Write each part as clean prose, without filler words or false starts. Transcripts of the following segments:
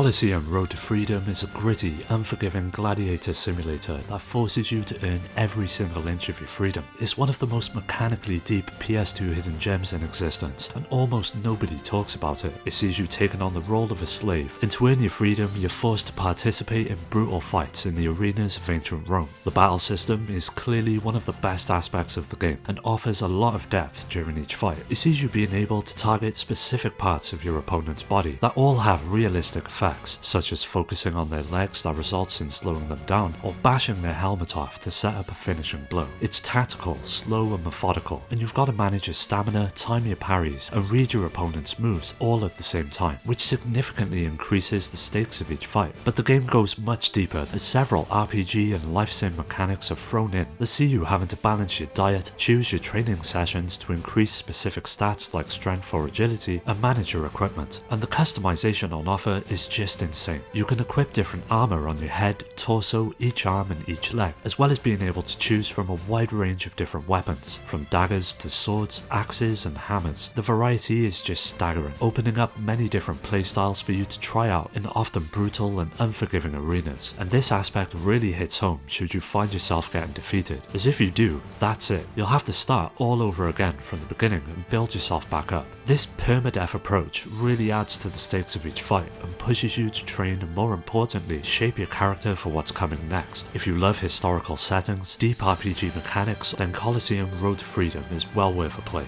Coliseum Road to Freedom is a gritty, unforgiving gladiator simulator that forces you to earn every single inch of your freedom. It's one of the most mechanically deep PS2 hidden gems in existence, and almost nobody talks about it. It sees you taking on the role of a slave, and to earn your freedom, you're forced to participate in brutal fights in the arenas of ancient Rome. The battle system is clearly one of the best aspects of the game, and offers a lot of depth during each fight. It sees you being able to target specific parts of your opponent's body that all have realistic effects, such as focusing on their legs that results in slowing them down, or bashing their helmet off to set up a finishing blow. It's tactical, slow and methodical, and you've got to manage your stamina, time your parries, and read your opponent's moves all at the same time, which significantly increases the stakes of each fight. But the game goes much deeper, as several RPG and life sim mechanics are thrown in that see you having to balance your diet, choose your training sessions to increase specific stats like strength or agility, and manage your equipment. And the customization on offer is just insane. You can equip different armor on your head, torso, each arm and each leg, as well as being able to choose from a wide range of different weapons, from daggers to swords, axes and hammers. The variety is just staggering, opening up many different playstyles for you to try out in often brutal and unforgiving arenas. And this aspect really hits home should you find yourself getting defeated, as if you do, that's it. You'll have to start all over again from the beginning and build yourself back up. This permadeath approach really adds to the stakes of each fight and pushes you to train and, more importantly, shape your character for what's coming next. If you love historical settings, deep RPG mechanics, then Coliseum Road to Freedom is well worth a play.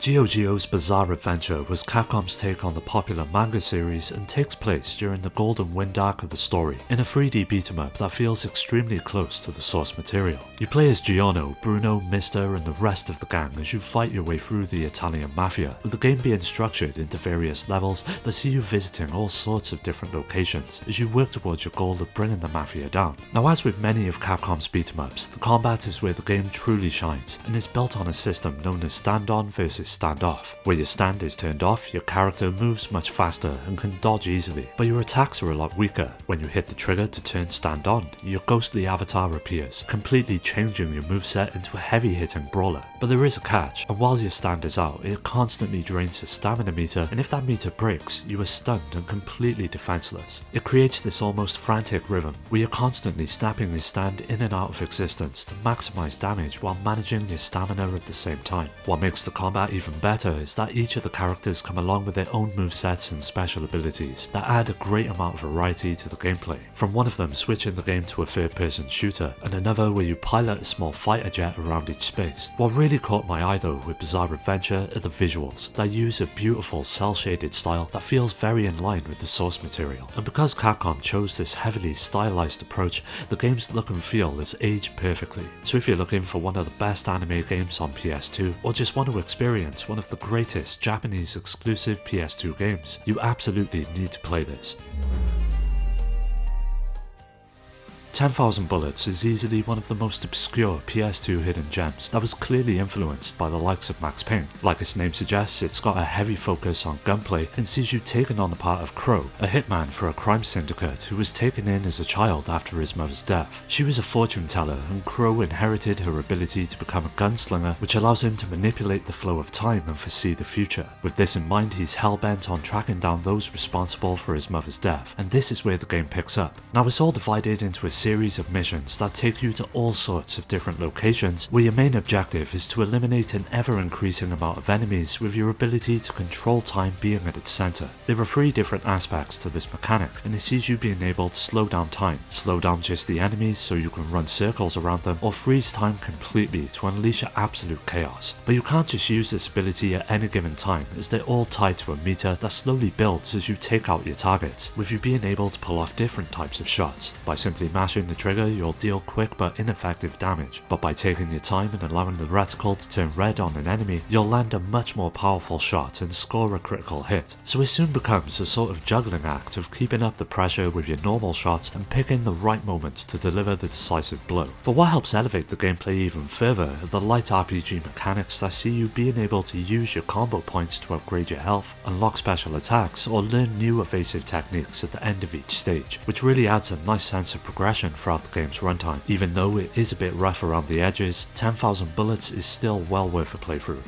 GeoGeo's Bizarre Adventure was Capcom's take on the popular manga series and takes place during the golden wind arc of the story, in a 3D beat-em-up that feels extremely close to the source material. You play as Giorno, Bruno, Mister and the rest of the gang as you fight your way through the Italian mafia, with the game being structured into various levels that see you visiting all sorts of different locations as you work towards your goal of bringing the mafia down. Now, as with many of Capcom's beat-em-ups, the combat is where the game truly shines, and is built on a system known as stand-on versus stand-off. Where your stand is turned off, your character moves much faster and can dodge easily, but your attacks are a lot weaker. When you hit the trigger to turn stand-on, your ghostly avatar appears, completely changing your moveset into a heavy-hitting brawler. But there is a catch, and while your stand is out, it constantly drains your stamina meter, and if that meter breaks, you are stunned and completely defenseless. It creates this almost frantic rhythm, where you're constantly snapping your stand in and out of existence to maximize damage while managing your stamina at the same time. What makes the combat even better is that each of the characters come along with their own movesets and special abilities that add a great amount of variety to the gameplay, from one of them switching the game to a third-person shooter, and another where you pilot a small fighter jet around each space. What really caught my eye though with Bizarre Adventure are the visuals, that use a beautiful cel-shaded style that feels very in line with the source material. And because Capcom chose this heavily stylized approach, the game's look and feel is aged perfectly. So if you're looking for one of the best anime games on PS2, or just want to experience one of the greatest Japanese exclusive PS2 games, you absolutely need to play this. 10,000 Bullets is easily one of the most obscure PS2 hidden gems that was clearly influenced by the likes of Max Payne. Like its name suggests, it's got a heavy focus on gunplay and sees you taking on the part of Crow, a hitman for a crime syndicate who was taken in as a child after his mother's death. She was a fortune teller, and Crow inherited her ability to become a gunslinger, which allows him to manipulate the flow of time and foresee the future. With this in mind, he's hell-bent on tracking down those responsible for his mother's death, and this is where the game picks up. Now, it's all divided into a series of missions that take you to all sorts of different locations, where your main objective is to eliminate an ever-increasing amount of enemies, with your ability to control time being at its center. There are 3 different aspects to this mechanic, and it sees you being able to slow down time, slow down just the enemies so you can run circles around them, or freeze time completely to unleash absolute chaos. But you can't just use this ability at any given time, as they're all tied to a meter that slowly builds as you take out your targets, with you being able to pull off different types of shots. By simply mashing the trigger, you'll deal quick but ineffective damage, but by taking your time and allowing the reticle to turn red on an enemy, you'll land a much more powerful shot and score a critical hit. So it soon becomes a sort of juggling act of keeping up the pressure with your normal shots and picking the right moments to deliver the decisive blow. But what helps elevate the gameplay even further are the light RPG mechanics that see you being able to use your combo points to upgrade your health, unlock special attacks, or learn new evasive techniques at the end of each stage, which really adds a nice sense of progression throughout the game's runtime. Even though it is a bit rough around the edges, 10,000 Bullets is still well worth a playthrough.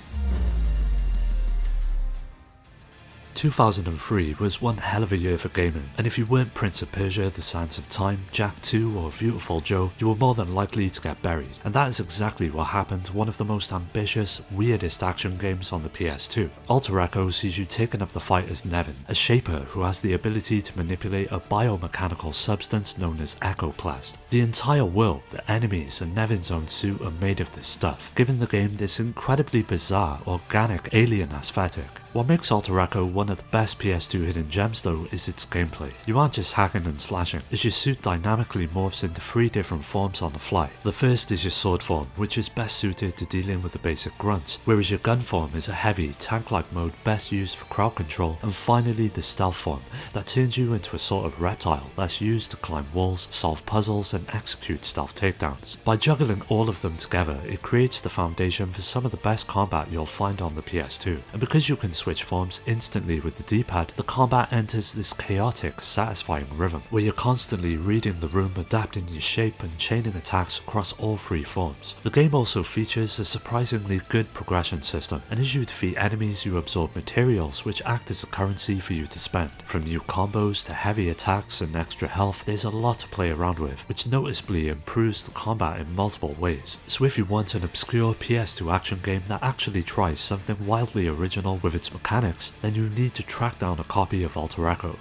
2003 was one hell of a year for gaming, and if you weren't Prince of Persia, The Sands of Time, Jak 2 or Beautiful Joe, you were more than likely to get buried. And that is exactly what happened to one of the most ambitious, weirdest action games on the PS2. Alter Echo sees you taking up the fight as Nevin, a shaper who has the ability to manipulate a biomechanical substance known as Echoplast. The entire world, the enemies and Nevin's own suit are made of this stuff, giving the game this incredibly bizarre, organic alien aesthetic. What makes Alter Echo one of the best PS2 hidden gems though is its gameplay. You aren't just hacking and slashing, as your suit dynamically morphs into 3 different forms on the fly. The first is your sword form, which is best suited to dealing with the basic grunts, whereas your gun form is a heavy, tank-like mode best used for crowd control, and finally the stealth form, that turns you into a sort of reptile that's used to climb walls, solve puzzles and execute stealth takedowns. By juggling all of them together, it creates the foundation for some of the best combat you'll find on the PS2, and because you can switch forms instantly with the D-pad, the combat enters this chaotic, satisfying rhythm, where you're constantly reading the room, adapting your shape and chaining attacks across all 3 forms. The game also features a surprisingly good progression system, and as you defeat enemies you absorb materials which act as a currency for you to spend. From new combos to heavy attacks and extra health, there's a lot to play around with, which noticeably improves the combat in multiple ways. So if you want an obscure PS2 action game that actually tries something wildly original with its mechanics, then you need to track down a copy of Alter Echo.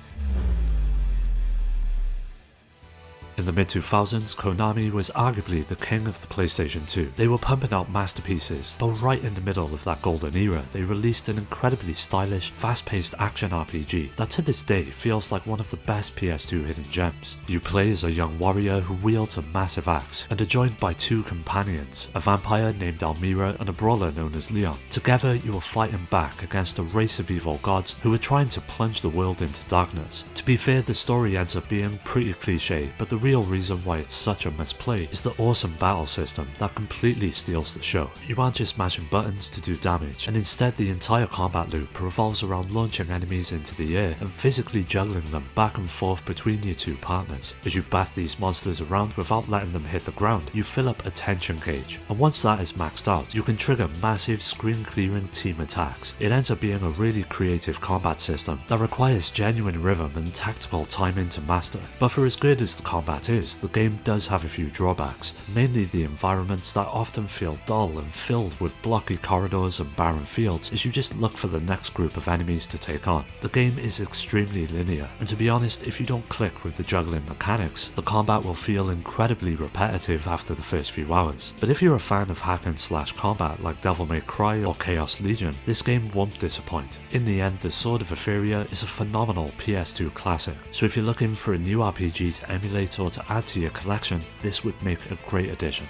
In the mid-2000s, Konami was arguably the king of the PlayStation 2. They were pumping out masterpieces, but right in the middle of that golden era, they released an incredibly stylish, fast-paced action RPG that to this day feels like one of the best PS2 hidden gems. You play as a young warrior who wields a massive axe, and are joined by 2 companions, a vampire named Almira and a brawler known as Leon. Together, you are fighting back against a race of evil gods who are trying to plunge the world into darkness. To be fair, the story ends up being pretty cliche, but the real reason why it's such a must-play is the awesome battle system that completely steals the show. You aren't just mashing buttons to do damage, and instead the entire combat loop revolves around launching enemies into the air and physically juggling them back and forth between your 2 partners. As you bat these monsters around without letting them hit the ground, you fill up a tension gauge, and once that is maxed out, you can trigger massive screen-clearing team attacks. It ends up being a really creative combat system that requires genuine rhythm and tactical timing to master. But for as good as the combat is, the game does have a few drawbacks, mainly the environments that often feel dull and filled with blocky corridors and barren fields as you just look for the next group of enemies to take on. The game is extremely linear, and to be honest, if you don't click with the juggling mechanics, the combat will feel incredibly repetitive after the first few hours. But if you're a fan of hack and slash combat like Devil May Cry or Chaos Legion, this game won't disappoint. In the end, the Sword of Etheria is a phenomenal PS2 classic, so if you're looking for a new RPG to emulate or to add to your collection, this would make a great addition.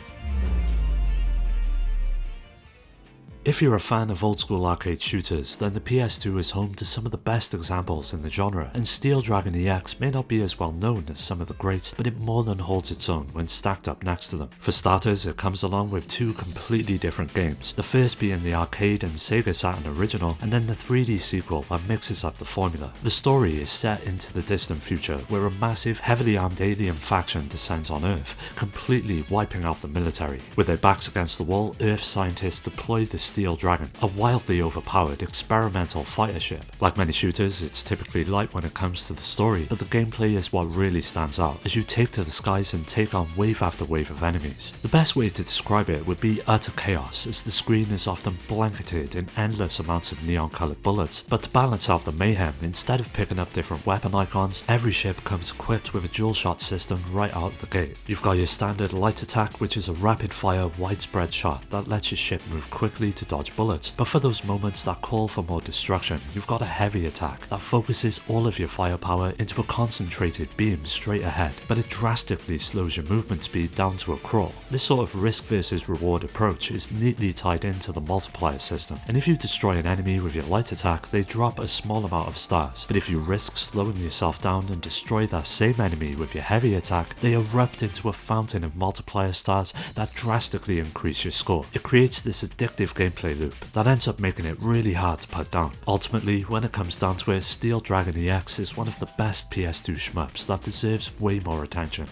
If you're a fan of old school arcade shooters, then the PS2 is home to some of the best examples in the genre, and Steel Dragon EX may not be as well known as some of the greats, but it more than holds its own when stacked up next to them. For starters, it comes along with 2 completely different games, the first being the arcade and Sega Saturn original, and then the 3D sequel that mixes up the formula. The story is set into the distant future, where a massive, heavily armed alien faction descends on Earth, completely wiping out the military. With their backs against the wall, Earth scientists deploy the Steel Dragon, a wildly overpowered experimental fighter ship. Like many shooters, it's typically light when it comes to the story, but the gameplay is what really stands out, as you take to the skies and take on wave after wave of enemies. The best way to describe it would be utter chaos, as the screen is often blanketed in endless amounts of neon coloured bullets, but to balance out the mayhem, instead of picking up different weapon icons, every ship comes equipped with a dual shot system right out the gate. You've got your standard light attack, which is a rapid fire widespread shot that lets your ship move quickly to dodge bullets, but for those moments that call for more destruction, you've got a heavy attack that focuses all of your firepower into a concentrated beam straight ahead, but it drastically slows your movement speed down to a crawl. This sort of risk versus reward approach is neatly tied into the multiplier system, and if you destroy an enemy with your light attack, they drop a small amount of stars, but if you risk slowing yourself down and destroy that same enemy with your heavy attack, they erupt into a fountain of multiplier stars that drastically increase your score. It creates this addictive gameplay loop that ends up making it really hard to put down. Ultimately, when it comes down to it, Steel Dragon EX is one of the best PS2 shmups that deserves way more attention.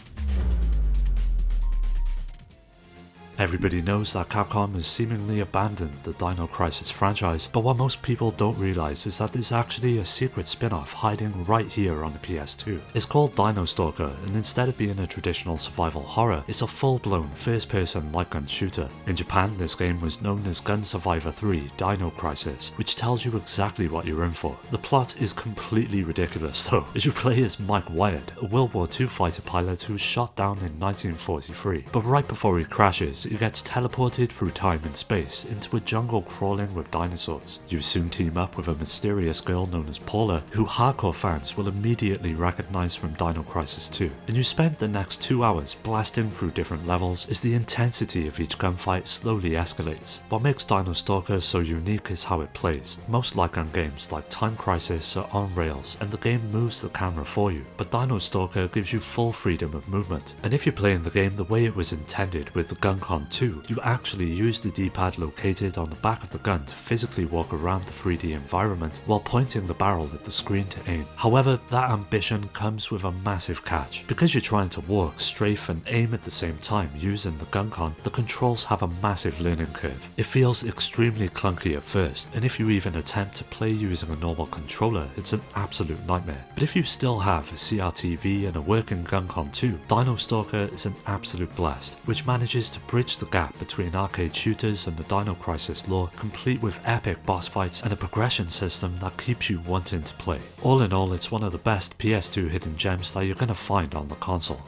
Everybody knows that Capcom has seemingly abandoned the Dino Crisis franchise, but what most people don't realize is that there's actually a secret spin-off hiding right here on the PS2. It's called Dino Stalker, and instead of being a traditional survival horror, it's a full-blown first-person light gun shooter. In Japan, this game was known as Gun Survivor 3 Dino Crisis, which tells you exactly what you're in for. The plot is completely ridiculous though, as you play as Mike Wyatt, a World War II fighter pilot who was shot down in 1943, but right before he crashes, he gets teleported through time and space into a jungle crawling with dinosaurs. You soon team up with a mysterious girl known as Paula, who hardcore fans will immediately recognize from Dino Crisis 2, and you spend the next 2 hours blasting through different levels as the intensity of each gunfight slowly escalates. What makes Dino Stalker so unique is how it plays. Most light gun games like Time Crisis are on rails and the game moves the camera for you, but Dino Stalker gives you full freedom of movement, and if you're playing the game the way it was intended with the GunCon 2, you actually use the D-pad located on the back of the gun to physically walk around the 3D environment while pointing the barrel at the screen to aim. However, that ambition comes with a massive catch. Because you're trying to walk, strafe and aim at the same time using the GunCon, the controls have a massive learning curve. It feels extremely clunky at first, and if you even attempt to play using a normal controller, it's an absolute nightmare. But if you still have a CRTV and a working GunCon 2, Dino Stalker is an absolute blast, which manages to bridge the gap between arcade shooters and the Dino Crisis lore, complete with epic boss fights and a progression system that keeps you wanting to play. All in all, it's one of the best PS2 hidden gems that you're gonna find on the console.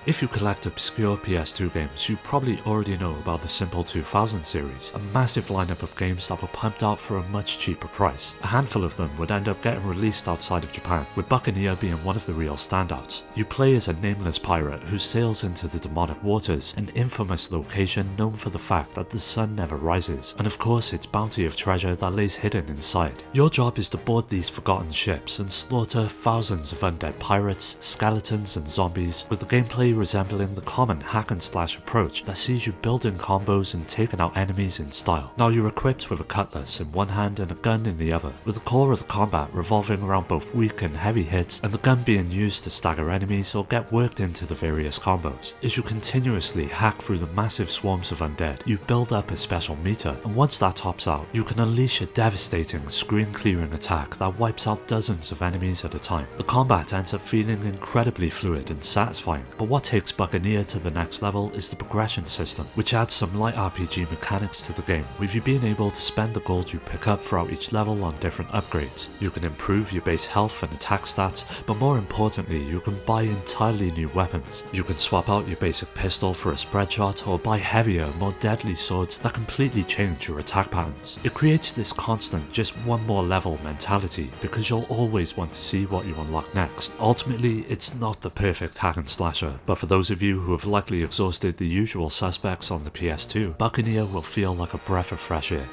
If you collect obscure PS2 games, you probably already know about the Simple 2000 series, a massive lineup of games that were pumped out for a much cheaper price. A handful of them would end up getting released outside of Japan, with Buccaneer being one of the real standouts. You play as a nameless pirate who sails into the demonic waters, an infamous location known for the fact that the sun never rises, and of course its bounty of treasure that lays hidden inside. Your job is to board these forgotten ships and slaughter thousands of undead pirates, skeletons and zombies, with the gameplay resembling the common hack and slash approach that sees you building combos and taking out enemies in style. Now you're equipped with a cutlass in one hand and a gun in the other, with the core of the combat revolving around both weak and heavy hits, and the gun being used to stagger enemies or get worked into the various combos. As you continuously hack through the massive swarms of undead, you build up a special meter, and once that tops out, you can unleash a devastating screen clearing attack that wipes out dozens of enemies at a time. The combat ends up feeling incredibly fluid and satisfying, but what takes Buccaneer to the next level is the progression system, which adds some light RPG mechanics to the game, with you being able to spend the gold you pick up throughout each level on different upgrades. You can improve your base health and attack stats, but more importantly, you can buy entirely new weapons. You can swap out your basic pistol for a spread shot, or buy heavier, more deadly swords that completely change your attack patterns. It creates this constant just one more level mentality, because you'll always want to see what you unlock next. Ultimately, it's not the perfect hack and slasher, but for those of you who have likely exhausted the usual suspects on the PS2, Buccaneer will feel like a breath of fresh air.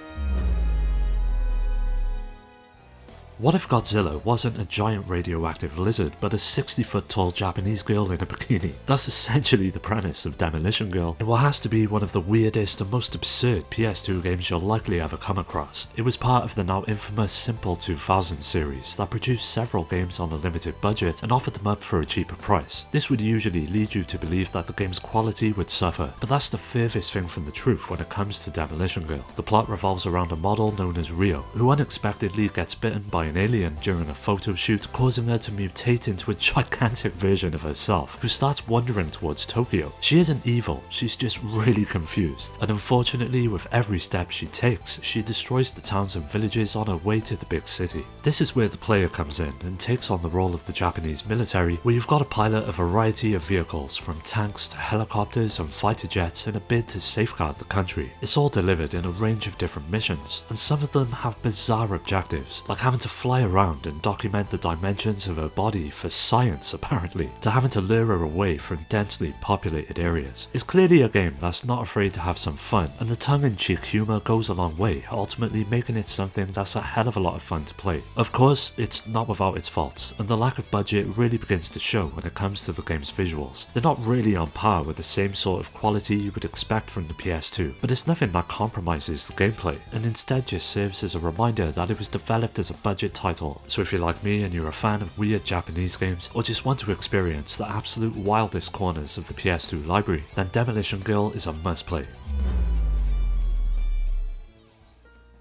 What if Godzilla wasn't a giant radioactive lizard, but a 60-foot tall Japanese girl in a bikini? That's essentially the premise of Demolition Girl, in what has to be one of the weirdest and most absurd PS2 games you'll likely ever come across. It was part of the now infamous Simple 2000 series that produced several games on a limited budget and offered them up for a cheaper price. This would usually lead you to believe that the game's quality would suffer, but that's the furthest thing from the truth when it comes to Demolition Girl. The plot revolves around a model known as Rio, who unexpectedly gets bitten by an alien during a photo shoot, causing her to mutate into a gigantic version of herself, who starts wandering towards Tokyo. She isn't evil, she's just really confused, and unfortunately with every step she takes, she destroys the towns and villages on her way to the big city. This is where the player comes in and takes on the role of the Japanese military, where you've got to pilot a variety of vehicles, from tanks to helicopters and fighter jets, in a bid to safeguard the country. It's all delivered in a range of different missions, and some of them have bizarre objectives, like having to fly around and document the dimensions of her body for science apparently, to having to lure her away from densely populated areas. It's clearly a game that's not afraid to have some fun, and the tongue-in-cheek humour goes a long way, ultimately making it something that's a hell of a lot of fun to play. Of course, it's not without its faults, and the lack of budget really begins to show when it comes to the game's visuals. They're not really on par with the same sort of quality you would expect from the PS2, but it's nothing that compromises the gameplay, and instead just serves as a reminder that it was developed as a budget budget title, so if you're like me and you're a fan of weird Japanese games, or just want to experience the absolute wildest corners of the PS2 library, then Demolition Girl is a must play.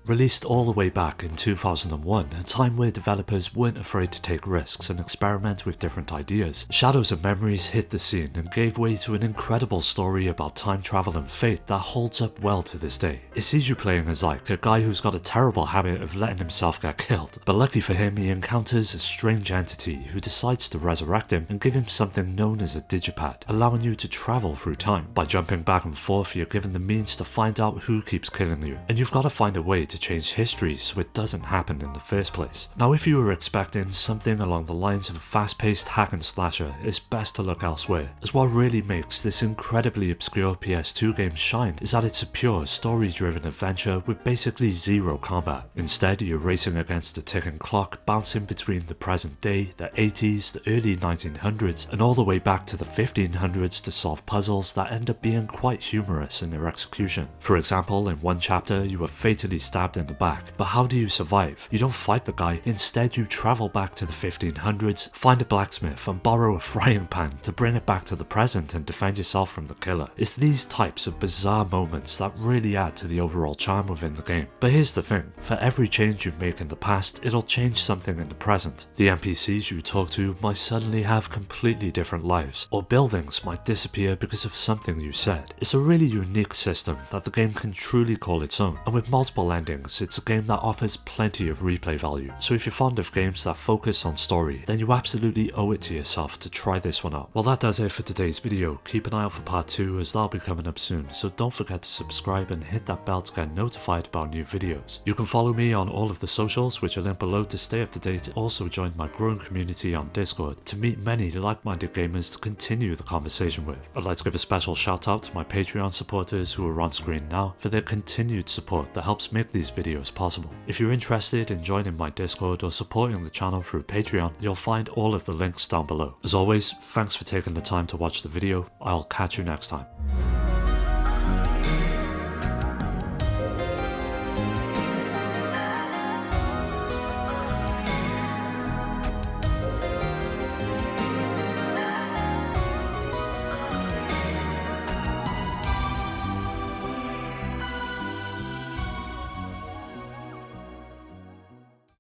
Released all the way back in 2001, a time where developers weren't afraid to take risks and experiment with different ideas, Shadows of Memories hit the scene and gave way to an incredible story about time travel and fate that holds up well to this day. It sees you playing as Ike, a guy who's got a terrible habit of letting himself get killed, but lucky for him he encounters a strange entity who decides to resurrect him and give him something known as a digipad, allowing you to travel through time. By jumping back and forth, you're given the means to find out who keeps killing you, and you've got to find a way to change history so it doesn't happen in the first place. Now if you were expecting something along the lines of a fast-paced hack and slasher, it's best to look elsewhere, as what really makes this incredibly obscure PS2 game shine is that it's a pure story-driven adventure with basically zero combat. Instead, you're racing against a ticking clock, bouncing between the present day, the 80s, the early 1900s, and all the way back to the 1500s to solve puzzles that end up being quite humorous in their execution. For example, in one chapter you were fatally stabbed in the back, but how do you survive? You don't fight the guy, instead you travel back to the 1500s, find a blacksmith and borrow a frying pan to bring it back to the present and defend yourself from the killer. It's these types of bizarre moments that really add to the overall charm within the game. But here's the thing, for every change you make in the past, it'll change something in the present. The NPCs you talk to might suddenly have completely different lives, or buildings might disappear because of something you said. It's a really unique system that the game can truly call its own, and with multiple endings, it's a game that offers plenty of replay value, so if you're fond of games that focus on story, then you absolutely owe it to yourself to try this one out. Well, that does it for today's video. Keep an eye out for part 2 as that'll be coming up soon, so don't forget to subscribe and hit that bell to get notified about new videos. You can follow me on all of the socials, which are linked below to stay up to date. Also join my growing community on Discord to meet many like-minded gamers to continue the conversation with. I'd like to give a special shout out to my Patreon supporters who are on screen now for their continued support that helps make these videos possible. If you're interested in joining my Discord or supporting the channel through Patreon, you'll find all of the links down below. As always, thanks for taking the time to watch the video. I'll catch you next time.